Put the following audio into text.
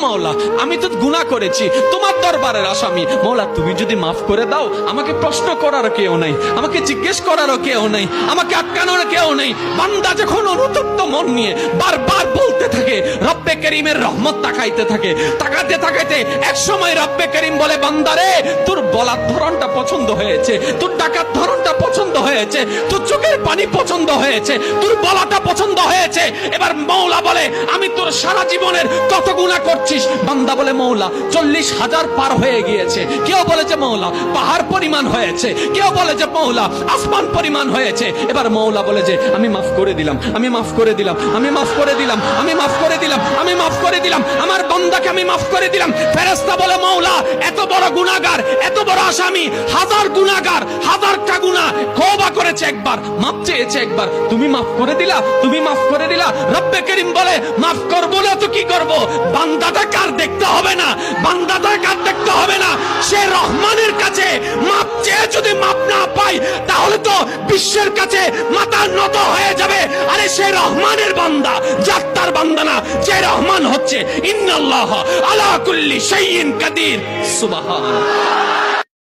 মাওলা, আমি তো গুনাহ করেছি, তোমার দরবারের আসামি। মাওলা, তুমি যদি মাফ করে দাও, আমাকে প্রশ্ন করার কেউ নাই, আমাকে জিজ্ঞেস করারও কেউ নেই, আমাকে আটকানোর কেউ নেই। বান্দা যখন অনুতপ্ত মন নিয়ে বারবার বলতে থাকে, রব্বে করিমের রহমত তাকাইতে থাকে, তাকাতে তাকাইতে এক সময় রব্বে করিম বলে, বান্দারে, তোর বলার ধরনটা পছন্দ হয়েছে, তোর ডাকার ধরনটা পছন্দ হয়েছে, তোর চোখের পানি পছন্দ হয়েছে, তোর বলাটা পছন্দ হয়েছে। এবার মওলা বলে, আমি তোর সারা জীবনের কত গুনাহ করছিস? বান্দা বলে, মওলা 40,000 পার হয়ে গিয়েছে। কেউ বলে যে মওলা পাহাড় পরিমাণ হয়েছে, কেউ বলে যে মওলা আসমান পরিমাণ হয়েছে। এবার মওলা বলে যে আমি মাফ করে দিলাম, আমি মাফ করে দিলাম, আমি মাফ করে দিলাম, আমি মাফ করে দিলাম, আমি মাফ করে দিলাম, আমার বান্দাকে আমি মাফ করে দিলাম। ফেরেশতা বলে, মওলা এত বড় গুনাহগার, এত বড় আসামি, হাজার গুনাহগার, হাজারটা গুনাহ তওবা করেছে একবার, মাফ চেয়েছে একবার, তুমি মাফ করে দিলা, তুমি মাফ করে দিলা। রব্বে করিম বলে, মাফ করবো না তো কি করব? বান্দাটা কার দেখতে হবে না, বান্দাটা কার দেখতে হবে না, সে রহমানের কাছে মাফ চেয়ে যদি মাফ না পাই, তাহলে তো বিশ্বের কাছে মাথা নত হয়ে যাবে। আরে সে রহমানের বান্দা, জাত্তার বান্দা না, যে রহমান হচ্ছে ইন্নাল্লাহ আলা কুল্লি শাইইন কাদির। সুবহানাল্লাহ।